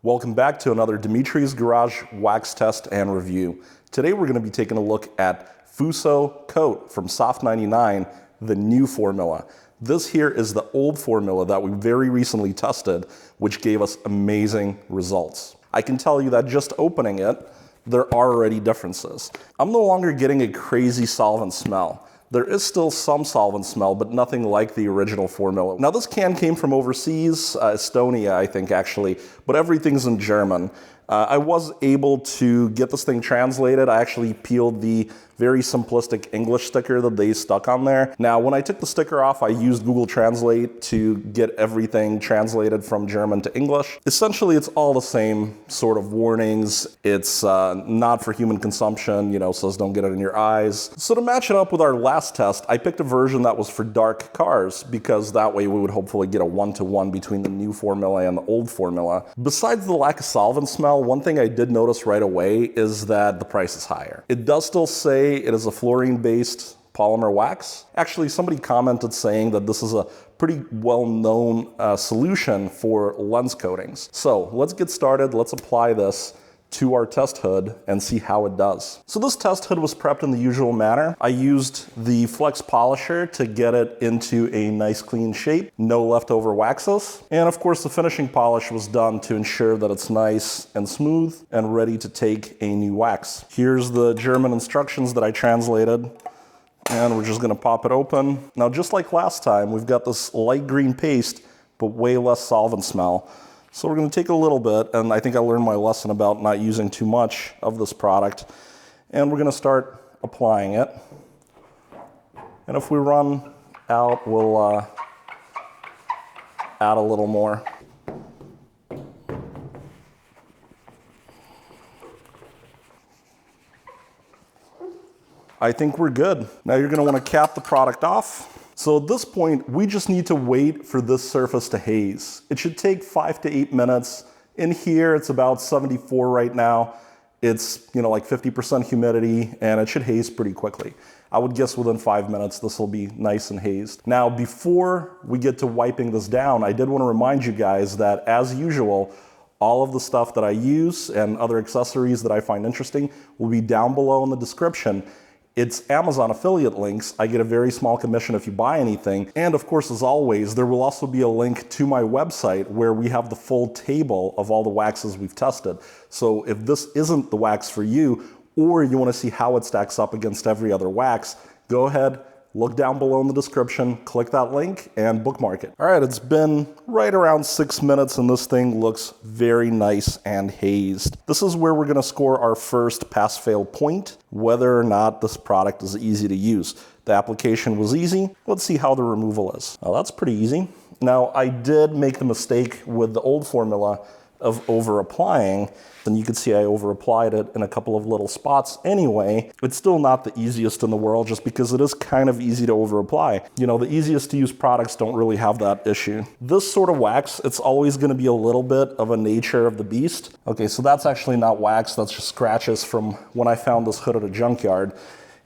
Welcome back to another Dimitri's Garage wax test and review. Today we're going to be taking a look at Fusso Coat from Soft99, the new formula. This here is the old formula that we very recently tested, which gave us amazing results. I can tell you that just opening it, there are already differences. I'm no longer getting a crazy solvent smell. There is still some solvent smell, but nothing like the original formula. Now this can came from overseas, Estonia, I think actually, but everything's in German. I was able to get this thing translated. I actually peeled the very simplistic English sticker that they stuck on there. Now, when I took the sticker off, I used Google Translate to get everything translated from German to English. Essentially, it's all the same sort of warnings. It's not for human consumption, says don't get it in your eyes. So to match it up with our last test, I picked a version that was for dark cars because that way we would hopefully get a one-to-one between the new formula and the old formula. Besides the lack of solvent smell, one thing I did notice right away is that the price is higher. It does still say it is a fluorine-based polymer wax. Actually, somebody commented saying that this is a pretty well-known solution for lens coatings. So let's get started. Let's apply this to our test hood and see how it does. So this test hood was prepped in the usual manner. I used the flex polisher to get it into a nice clean shape, no leftover waxes. And of course the finishing polish was done to ensure that it's nice and smooth and ready to take a new wax. Here's the German instructions that I translated. And we're just gonna pop it open. Now just like last time, we've got this light green paste, but way less solvent smell. So we're going to take a little bit, and I think I learned my lesson about not using too much of this product. And we're going to start applying it. And if we run out, we'll add a little more. I think we're good. Now you're going to want to cap the product off. So at this point, we just need to wait for this surface to haze. It should take 5 to 8 minutes. In here, it's about 74 right now. It's like 50% humidity, and it should haze pretty quickly. I would guess within 5 minutes, this will be nice and hazed. Now, before we get to wiping this down, I did want to remind you guys that, as usual, all of the stuff that I use and other accessories that I find interesting will be down below in the description. It's Amazon affiliate links. I get a very small commission if you buy anything. And of course, as always, there will also be a link to my website where we have the full table of all the waxes we've tested. So if this isn't the wax for you, or you want to see how it stacks up against every other wax, go ahead, look down below in the description, click that link, and bookmark it. All right, it's been right around 6 minutes, and this thing looks very nice and hazed. This is where we're gonna score our first pass-fail point, whether or not this product is easy to use. The application was easy. Let's see how the removal is. Well, that's pretty easy. Now, I did make the mistake with the old formula of over-applying, and you can see I over-applied it in a couple of little spots anyway. It's still not the easiest in the world just because it is kind of easy to over-apply. The easiest to use products don't really have that issue. This sort of wax, it's always gonna be a little bit of a nature of the beast. Okay, so that's actually not wax, that's just scratches from when I found this hood at a junkyard.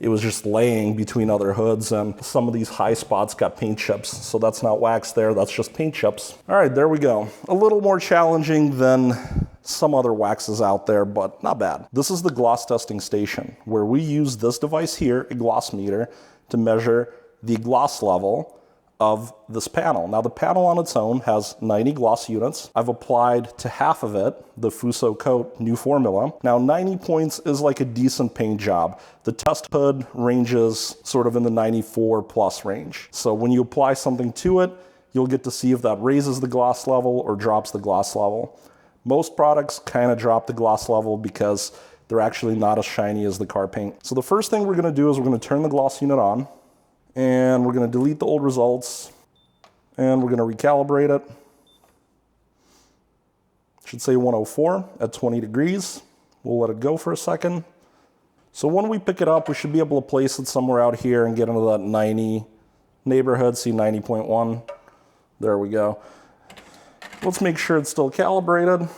It was just laying between other hoods, and some of these high spots got paint chips. So that's not wax there, that's just paint chips. All right, there we go. A little more challenging than some other waxes out there, but not bad. This is the gloss testing station, where we use this device here, a gloss meter, to measure the gloss level of this panel. Now the panel on its own has 90 gloss units. I've applied to half of it the Fusso Coat new formula. Now 90 points is like a decent paint job. The test hood ranges sort of in the 94 plus range. So when you apply something to it, you'll get to see if that raises the gloss level or drops the gloss level. Most products kind of drop the gloss level because they're actually not as shiny as the car paint. So the first thing we're gonna do is we're gonna turn the gloss unit on, and we're going to delete the old results, and we're going to recalibrate it. Should say 104 at 20 degrees. We'll let it go for a second. So when we pick it up, we should be able to place it somewhere out here and get into that 90 neighborhood, see 90.1. There we go. Let's make sure it's still calibrated.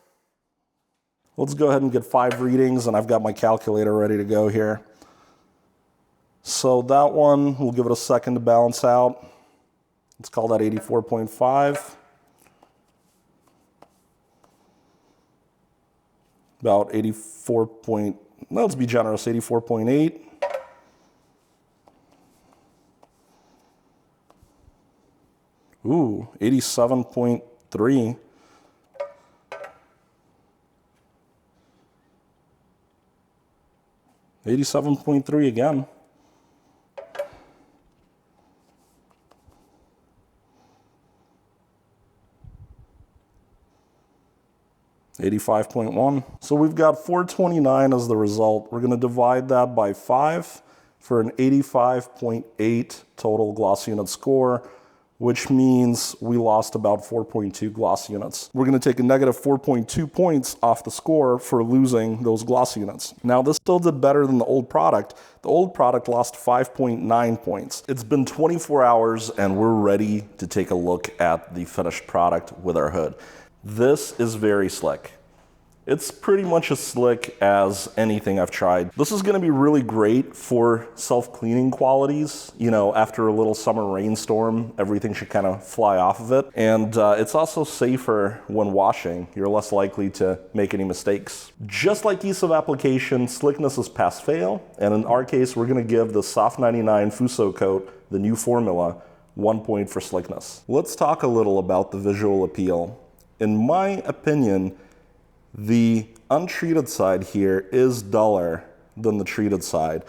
Let's go ahead and get 5 readings, and I've got my calculator ready to go here. So that one, we'll give it a second to balance out. Let's call that 84.5. About 84 point, let's be generous, 84.8. Ooh, 87.3. 87.3 again. 85.1. So we've got 429 as the result. We're going to divide that by 5 for an 85.8 total gloss unit score, which means we lost about 4.2 gloss units. We're going to take a negative 4.2 points off the score for losing those gloss units. Now, this still did better than the old product. The old product lost 5.9 points. It's been 24 hours and we're ready to take a look at the finished product with our hood. This is very slick. It's pretty much as slick as anything I've tried. This is gonna be really great for self-cleaning qualities. You know, after a little summer rainstorm, everything should kind of fly off of it. And it's also safer when washing. You're less likely to make any mistakes. Just like ease of application, slickness is pass-fail. And in our case, we're gonna give the Soft99 Fusso Coat, the new formula, 1 point for slickness. Let's talk a little about the visual appeal. In my opinion, the untreated side here is duller than the treated side.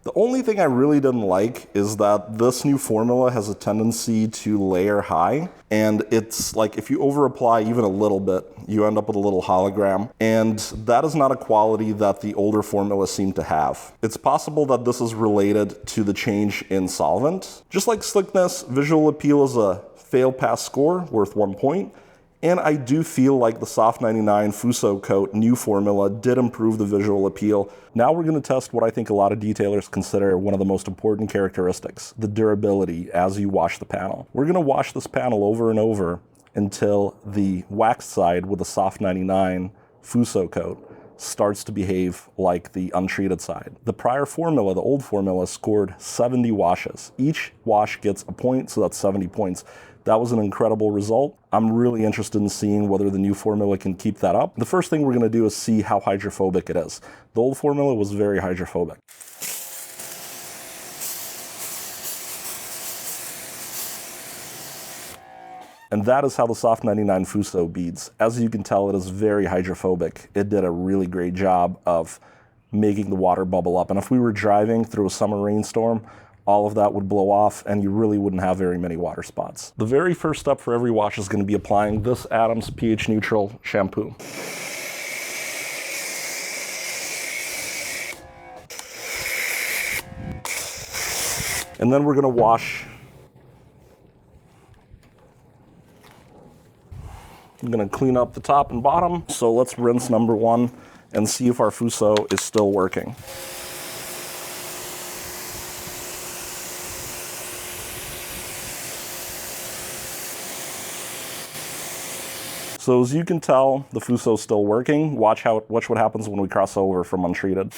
The only thing I really didn't like is that this new formula has a tendency to layer high, and it's like if you over apply even a little bit, you end up with a little hologram, and that is not a quality that the older formula seemed to have. It's possible that this is related to the change in solvent. Just like slickness, visual appeal is a fail pass score worth 1 point. And I do feel like the Soft99 Fusso Coat new formula did improve the visual appeal. Now we're going to test what I think a lot of detailers consider one of the most important characteristics, the durability as you wash the panel. We're going to wash this panel over and over until the wax side with the Soft99 Fusso Coat starts to behave like the untreated side. The prior formula, the old formula, scored 70 washes. Each wash gets a point, so that's 70 points. That was an incredible result. I'm really interested in seeing whether the new formula can keep that up. The first thing we're going to do is see how hydrophobic it is. The old formula was very hydrophobic. And that is how the Soft99 Fusso beads. As you can tell, it is very hydrophobic. It did a really great job of making the water bubble up. And if we were driving through a summer rainstorm, all of that would blow off and you really wouldn't have very many water spots. The very first step for every wash is going to be applying this Adams pH neutral shampoo. And then we're going to wash. I'm going to clean up the top and bottom. So let's rinse number 1 and see if our Fusso is still working. So as you can tell, the Fusso is still working. Watch what happens when we cross over from untreated.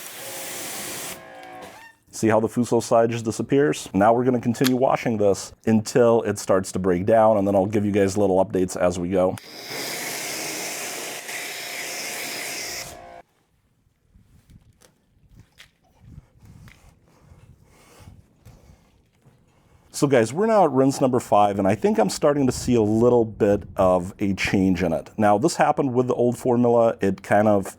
See how the Fusso side just disappears? Now we're going to continue washing this until it starts to break down, and then I'll give you guys little updates as we go. So guys, we're now at rinse number 5, and I think I'm starting to see a little bit of a change in it. Now, this happened with the old formula. It kind of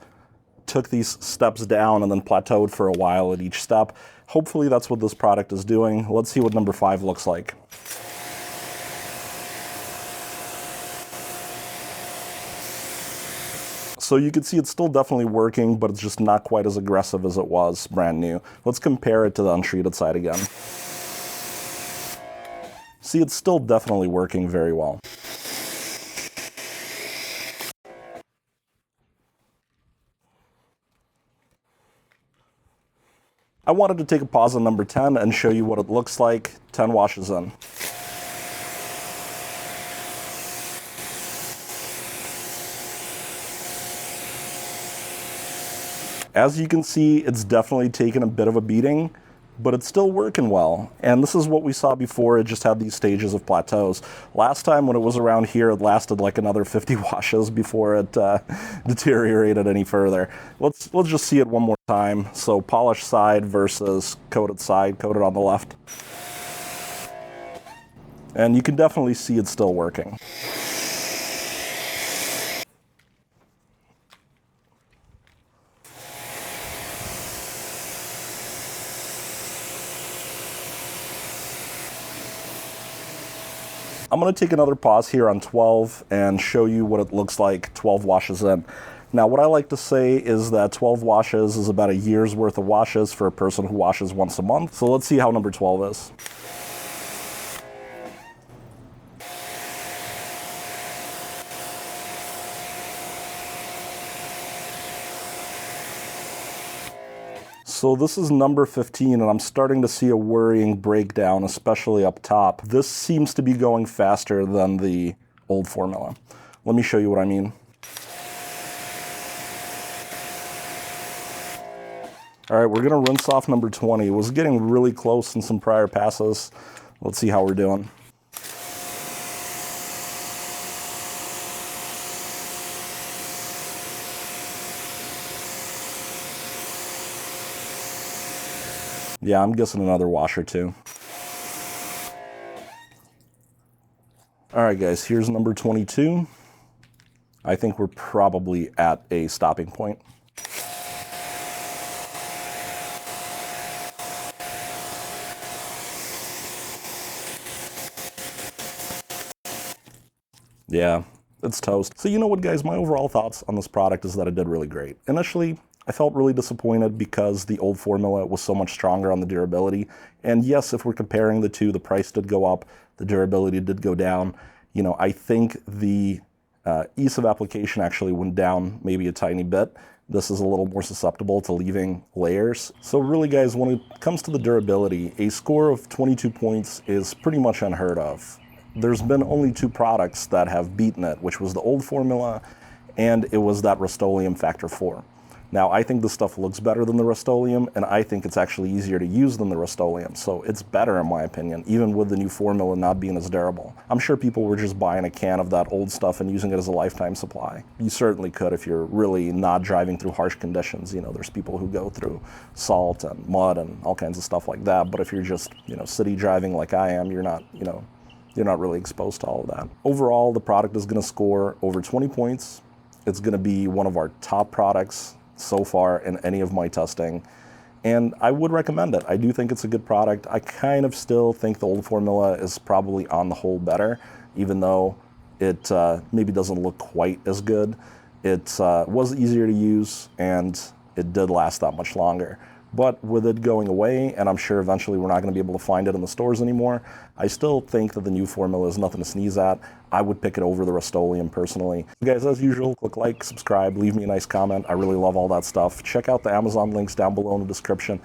took these steps down and then plateaued for a while at each step. Hopefully that's what this product is doing. Let's see what number 5 looks like. So you can see it's still definitely working, but it's just not quite as aggressive as it was brand new. Let's compare it to the untreated side again. See, it's still definitely working very well. I wanted to take a pause on number 10 and show you what it looks like 10 washes in. As you can see, it's definitely taken a bit of a beating, but it's still working well. And this is what we saw before. It just had these stages of plateaus. Last time when it was around here, it lasted like another 50 washes before it deteriorated any further. Let's just see it one more time. So polished side versus coated side, coated on the left. And you can definitely see it's still working. I'm going to take another pause here on 12 and show you what it looks like 12 washes in. Now, what I like to say is that 12 washes is about a year's worth of washes for a person who washes once a month. So let's see how number 12 is. So this is number 15, and I'm starting to see a worrying breakdown, especially up top. This seems to be going faster than the old formula. Let me show you what I mean. All right, we're gonna rinse off number 20. It was getting really close in some prior passes. Let's see how we're doing. Yeah, I'm guessing another wash or two. All right, guys, here's number 22. I think we're probably at a stopping point. Yeah, it's toast. So you know what, guys, my overall thoughts on this product is that it did really great. Initially, I felt really disappointed because the old formula was so much stronger on the durability. And yes, if we're comparing the two, the price did go up, the durability did go down. You know, I think the ease of application actually went down maybe a tiny bit. This is a little more susceptible to leaving layers. So really, guys, when it comes to the durability, a score of 22 points is pretty much unheard of. There's been only two products that have beaten it, which was the old formula and it was that Rust-Oleum Factor 4. Now, I think this stuff looks better than the Rust-Oleum, and I think it's actually easier to use than the Rust-Oleum. So it's better, in my opinion, even with the new formula not being as durable. I'm sure people were just buying a can of that old stuff and using it as a lifetime supply. You certainly could if you're really not driving through harsh conditions. You know, there's people who go through salt and mud and all kinds of stuff like that. But if you're just, you know, city driving like I am, you're not, you know, you're not really exposed to all of that. Overall, the product is going to score over 20 points. It's going to be one of our top products so far in any of my testing, and I would recommend it. I do think it's a good product. I kind of still think the old formula is probably on the whole better, even though it maybe doesn't look quite as good. It was easier to use and it did last that much longer. But with it going away, and I'm sure eventually we're not going to be able to find it in the stores anymore, I still think that the new formula is nothing to sneeze at. I would pick it over the Rust-Oleum personally. Guys, as usual, click like, subscribe, leave me a nice comment. I really love all that stuff. Check out the Amazon links down below in the description.